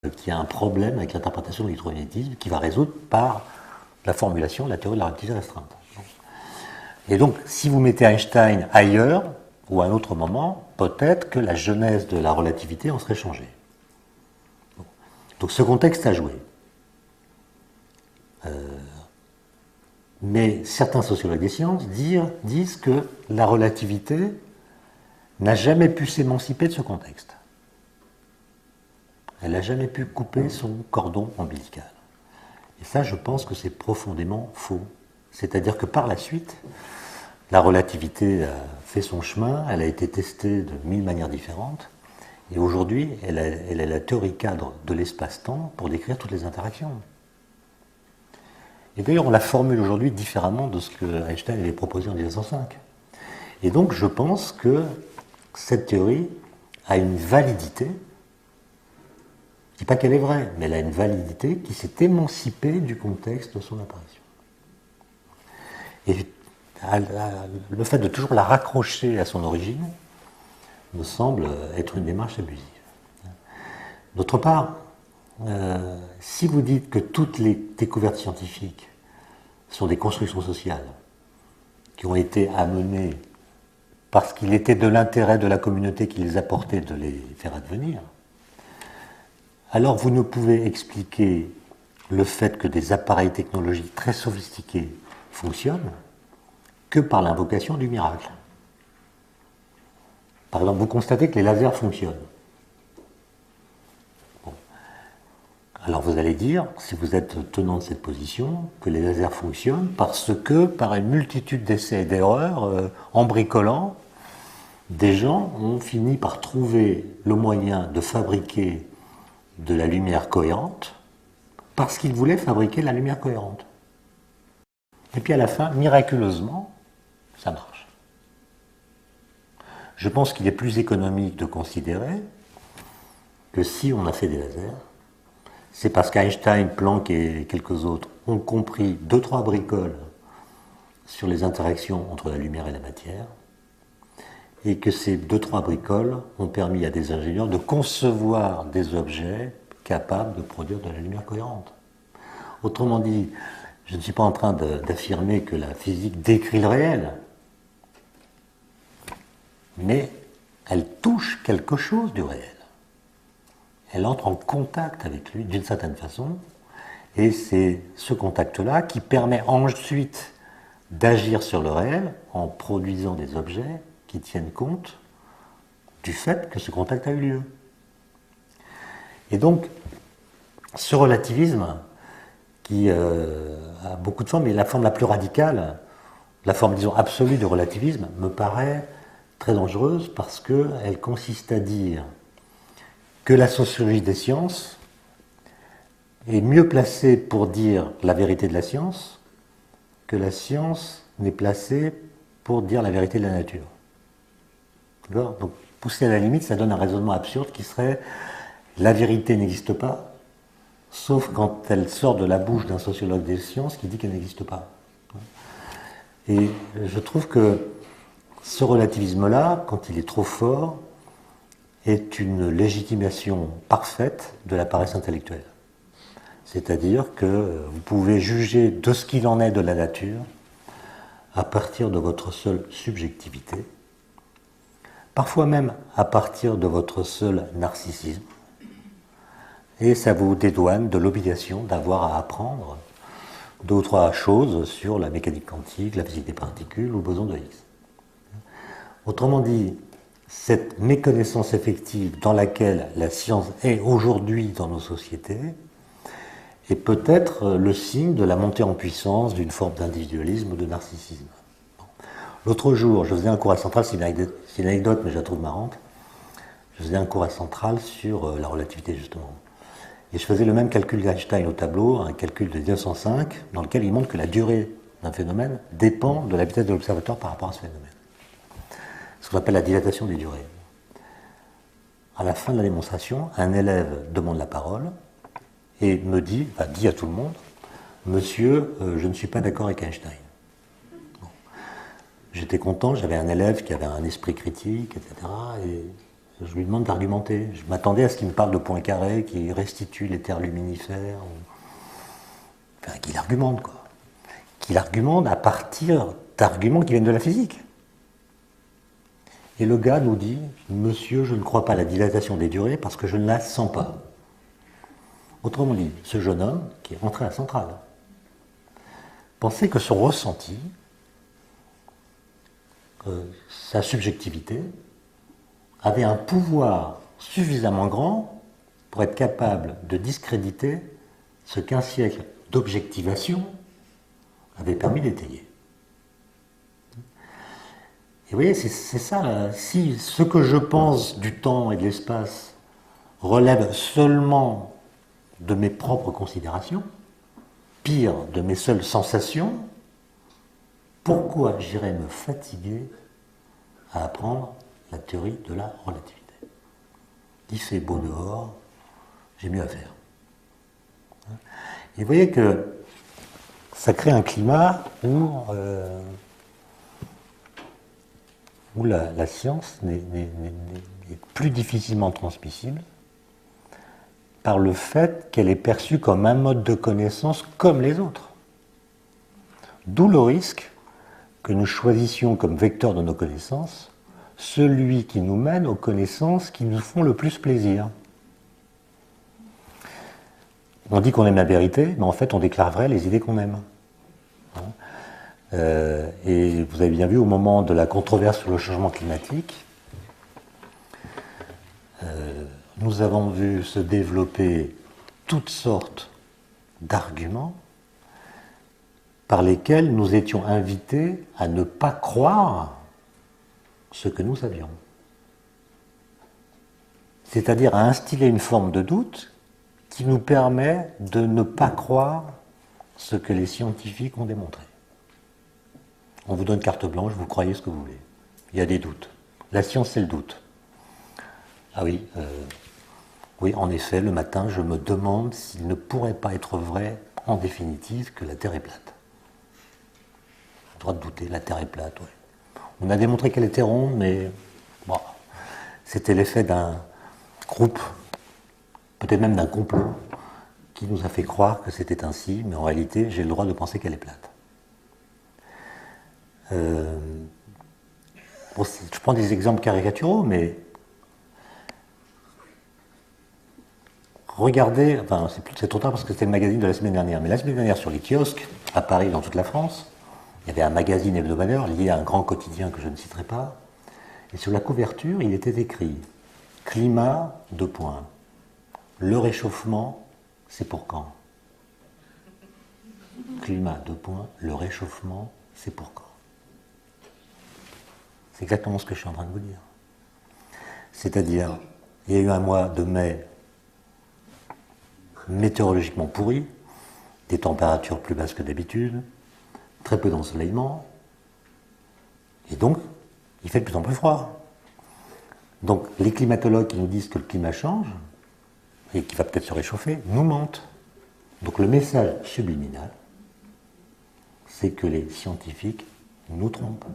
qu'il y a un problème avec l'interprétation de l'électromagnétisme qui va résoudre par la formulation de la théorie de la relativité restreinte. Et donc, si vous mettez Einstein ailleurs, ou à un autre moment, peut-être que la genèse de la relativité en serait changée. Donc ce contexte a joué. Mais certains sociologues des sciences disent que la relativité n'a jamais pu s'émanciper de ce contexte. Elle n'a jamais pu couper son cordon ombilical. Et ça, je pense que c'est profondément faux. C'est-à-dire que par la suite, la relativité a fait son chemin, elle a été testée de 1000 manières différentes, et aujourd'hui, elle est la théorie cadre de l'espace-temps pour décrire toutes les interactions. Et d'ailleurs, on la formule aujourd'hui différemment de ce que Einstein avait proposé en 1905. Et donc, je pense que cette théorie a une validité. Je ne dis pas qu'elle est vraie, mais elle a une validité qui s'est émancipée du contexte de son apparition. Et le fait de toujours la raccrocher à son origine me semble être une démarche abusive. D'autre part, si vous dites que toutes les découvertes scientifiques sont des constructions sociales qui ont été amenées parce qu'il était de l'intérêt de la communauté qui les apportait de les faire advenir, alors vous ne pouvez expliquer le fait que des appareils technologiques très sophistiqués fonctionnent que par l'invocation du miracle. Par exemple, vous constatez que les lasers fonctionnent. Bon. Alors vous allez dire, si vous êtes tenant de cette position, que les lasers fonctionnent parce que, par une multitude d'essais et d'erreurs, en bricolant, des gens ont fini par trouver le moyen de fabriquer de la lumière cohérente parce qu'ils voulaient fabriquer de la lumière cohérente. Et puis à la fin, miraculeusement, ça marche. Je pense qu'il est plus économique de considérer que si on a fait des lasers, c'est parce qu'Einstein, Planck et quelques autres ont compris 2-3 bricoles sur les interactions entre la lumière et la matière, et que ces 2-3 bricoles ont permis à des ingénieurs de concevoir des objets capables de produire de la lumière cohérente. Autrement dit, je ne suis pas en train d'affirmer que la physique décrit le réel, mais elle touche quelque chose du réel. Elle entre en contact avec lui d'une certaine façon, et c'est ce contact-là qui permet ensuite d'agir sur le réel en produisant des objets qui tiennent compte du fait que ce contact a eu lieu. Et donc, ce relativisme, qui a beaucoup de formes, mais la forme la plus radicale, la forme, disons, absolue du relativisme, me paraît très dangereuse parce qu'elle consiste à dire que la sociologie des sciences est mieux placée pour dire la vérité de la science que la science n'est placée pour dire la vérité de la nature. D'accord ? Donc, poussé à la limite, ça donne un raisonnement absurde qui serait la vérité n'existe pas, sauf quand elle sort de la bouche d'un sociologue des sciences qui dit qu'elle n'existe pas. Et je trouve que ce relativisme-là, quand il est trop fort, est une légitimation parfaite de la paresse intellectuelle. C'est-à-dire que vous pouvez juger de ce qu'il en est de la nature à partir de votre seule subjectivité, parfois même à partir de votre seul narcissisme, et ça vous dédouane de l'obligation d'avoir à apprendre 2 ou 3 choses sur la mécanique quantique, la physique des particules ou le boson de Higgs. Autrement dit, cette méconnaissance effective dans laquelle la science est aujourd'hui dans nos sociétés est peut-être le signe de la montée en puissance d'une forme d'individualisme ou de narcissisme. L'autre jour, je faisais un cours à Centrale, c'est une anecdote mais je la trouve marrante, je faisais un cours à Centrale sur la relativité justement. Et je faisais le même calcul d'Einstein au tableau, un calcul de 1905, dans lequel il montre que la durée d'un phénomène dépend de la vitesse de l'observateur par rapport à ce phénomène. Ce qu'on appelle la dilatation des durées. À la fin de la démonstration, un élève demande la parole et me dit, dit à tout le monde, « Monsieur, je ne suis pas d'accord avec Einstein. » Bon. J'étais content, j'avais un élève qui avait un esprit critique, etc. Et je lui demande d'argumenter. Je m'attendais à ce qu'il me parle de Poincaré qui restitue les terres luminifères. Enfin, qu'il argumente, quoi. Qu'il argumente à partir d'arguments qui viennent de la physique. Et le gars nous dit, monsieur, je ne crois pas à la dilatation des durées parce que je ne la sens pas. Autrement dit, ce jeune homme, qui est rentré à la centrale, pensait que son ressenti, sa subjectivité, avait un pouvoir suffisamment grand pour être capable de discréditer ce qu'un siècle d'objectivation avait permis d'étayer. Et vous voyez, c'est ça, là. Si ce que je pense du temps et de l'espace relève seulement de mes propres considérations, pire, de mes seules sensations, pourquoi j'irais me fatiguer à apprendre la théorie de la relativité? Il fait beau dehors, j'ai mieux à faire. Et vous voyez que ça crée un climat où la science est plus difficilement transmissible par le fait qu'elle est perçue comme un mode de connaissance comme les autres. D'où le risque que nous choisissions comme vecteur de nos connaissances celui qui nous mène aux connaissances qui nous font le plus plaisir. On dit qu'on aime la vérité, mais en fait on déclare vrai les idées qu'on aime. Et vous avez bien vu au moment de la controverse sur le changement climatique, nous avons vu se développer toutes sortes d'arguments par lesquels nous étions invités à ne pas croire ce que nous savions. C'est-à-dire à instiller une forme de doute qui nous permet de ne pas croire ce que les scientifiques ont démontré. On vous donne carte blanche, vous croyez ce que vous voulez. Il y a des doutes. La science, c'est le doute. Ah oui, oui, en effet, le matin, je me demande s'il ne pourrait pas être vrai, en définitive, que la Terre est plate. On a le droit de douter, la Terre est plate, oui. On a démontré qu'elle était ronde, mais bon, c'était l'effet d'un groupe, peut-être même d'un complot, qui nous a fait croire que c'était ainsi, mais en réalité, j'ai le droit de penser qu'elle est plate. Bon, je prends des exemples caricaturaux, mais regardez, enfin c'est trop tard parce que c'était le magazine de la semaine dernière, mais la semaine dernière sur les kiosques, à Paris, dans toute la France, il y avait un magazine hebdomadaire lié à un grand quotidien que je ne citerai pas, et sur la couverture, il était écrit « Climat, : le réchauffement, c'est pour quand ?» Climat, : le réchauffement, c'est pour quand? C'est exactement ce que je suis en train de vous dire. C'est-à-dire, il y a eu un mois de mai météorologiquement pourri, des températures plus basses que d'habitude, très peu d'ensoleillement, et donc, il fait de plus en plus froid. Donc, les climatologues qui nous disent que le climat change, et qu'il va peut-être se réchauffer, nous mentent. Donc, le message subliminal, c'est que les scientifiques nous trompent.